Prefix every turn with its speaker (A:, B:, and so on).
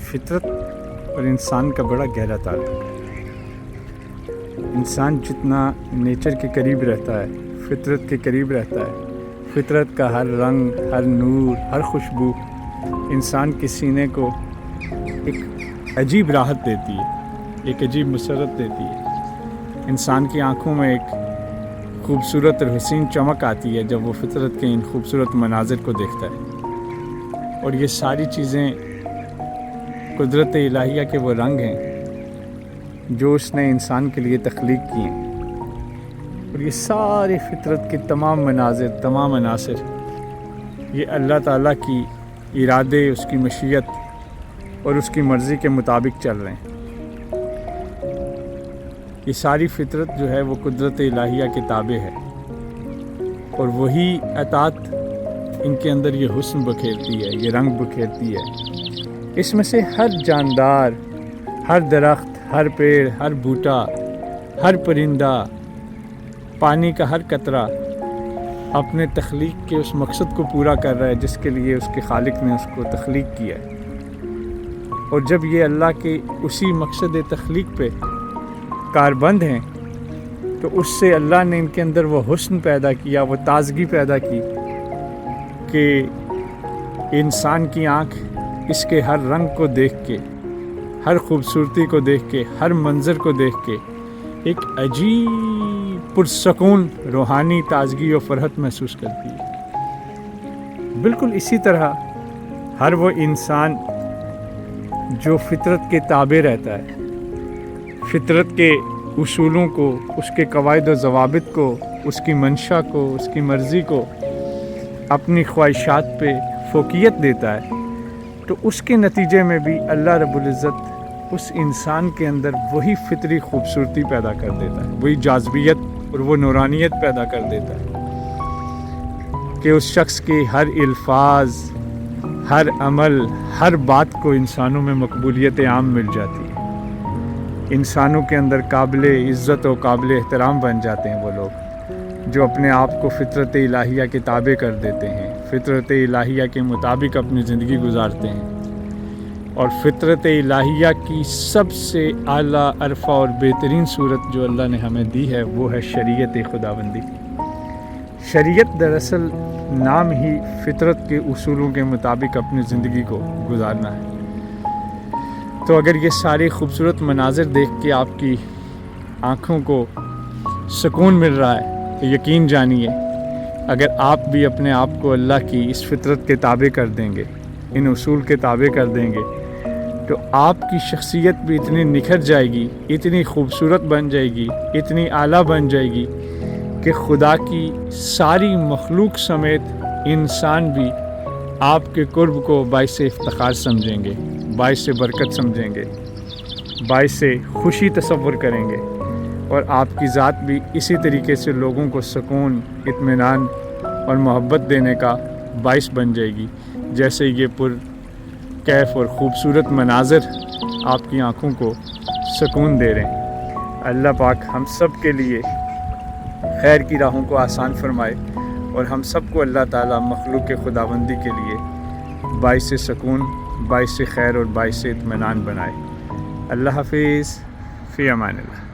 A: فطرت اور انسان کا بڑا گہرا تعلق ہے۔ انسان جتنا نیچر کے قریب رہتا ہے، فطرت کے قریب رہتا ہے، فطرت کا ہر رنگ، ہر نور، ہر خوشبو انسان کے سینے کو ایک عجیب راحت دیتی ہے، ایک عجیب مسرت دیتی ہے۔ انسان کی آنکھوں میں ایک خوبصورت اور حسین چمک آتی ہے جب وہ فطرت کے ان خوبصورت مناظر کو دیکھتا ہے۔ اور یہ ساری چیزیں قدرت الہیہ کے وہ رنگ ہیں جو اس نے انسان کے لیے تخلیق کی ہیں، اور یہ ساری فطرت کے تمام مناظر، تمام عناصر یہ اللہ تعالیٰ کی ارادے، اس کی مشیت اور اس کی مرضی کے مطابق چل رہے ہیں۔ یہ ساری فطرت جو ہے وہ قدرت الہیہ کے تابع ہے، اور وہی اطاعت ان کے اندر یہ حسن بکھیرتی ہے، یہ رنگ بکھیرتی ہے۔ اس میں سے ہر جاندار، ہر درخت، ہر پیڑ، ہر بوٹا، ہر پرندہ، پانی کا ہر قطرہ اپنے تخلیق کے اس مقصد کو پورا کر رہا ہے جس کے لیے اس کے خالق نے اس کو تخلیق کیا ہے۔ اور جب یہ اللہ کے اسی مقصد تخلیق پہ کاربند ہیں تو اس سے اللہ نے ان کے اندر وہ حسن پیدا کیا، وہ تازگی پیدا کی کہ انسان کی آنکھ اس کے ہر رنگ کو دیکھ کے، ہر خوبصورتی کو دیکھ کے، ہر منظر کو دیکھ کے ایک عجیب پرسکون روحانی تازگی و فرحت محسوس کرتی ہے۔ بالکل اسی طرح ہر وہ انسان جو فطرت کے تابع رہتا ہے، فطرت کے اصولوں کو، اس کے قواعد و ضوابط کو، اس کی منشا کو، اس کی مرضی کو اپنی خواہشات پہ فوقیت دیتا ہے، تو اس کے نتیجے میں بھی اللہ رب العزت اس انسان کے اندر وہی فطری خوبصورتی پیدا کر دیتا ہے، وہی جاذبیت اور وہ نورانیت پیدا کر دیتا ہے کہ اس شخص کے ہر الفاظ، ہر عمل، ہر بات کو انسانوں میں مقبولیت عام مل جاتی ہے۔ انسانوں کے اندر قابل عزت و قابل احترام بن جاتے ہیں وہ لوگ جو اپنے آپ کو فطرت الہیہ کے تابع کر دیتے ہیں، فطرت الہیہ کے مطابق اپنی زندگی گزارتے ہیں۔ اور فطرت الہیہ کی سب سے اعلیٰ، عرفہ اور بہترین صورت جو اللہ نے ہمیں دی ہے وہ ہے شریعت خداوندی۔ شریعت دراصل نام ہی فطرت کے اصولوں کے مطابق اپنی زندگی کو گزارنا ہے۔ تو اگر یہ سارے خوبصورت مناظر دیکھ کے آپ کی آنکھوں کو سکون مل رہا ہے تو یقین جانیے اگر آپ بھی اپنے آپ کو اللہ کی اس فطرت کے تابع کر دیں گے، ان اصول کے تابع کر دیں گے، تو آپ کی شخصیت بھی اتنی نکھر جائے گی، اتنی خوبصورت بن جائے گی، اتنی اعلیٰ بن جائے گی کہ خدا کی ساری مخلوق سمیت انسان بھی آپ کے قرب کو باعث افتخار سمجھیں گے، باعث برکت سمجھیں گے، باعث خوشی تصور کریں گے، اور آپ کی ذات بھی اسی طریقے سے لوگوں کو سکون، اطمینان اور محبت دینے کا باعث بن جائے گی، جیسے یہ پر کیف اور خوبصورت مناظر آپ کی آنکھوں کو سکون دے رہے ہیں۔ اللہ پاک ہم سب کے لیے خیر کی راہوں کو آسان فرمائے، اور ہم سب کو اللہ تعالیٰ مخلوق خداوندی کے لیے باعث سکون، باعث خیر اور باعث اطمینان بنائے۔ اللہ حافظ، فی امان اللہ۔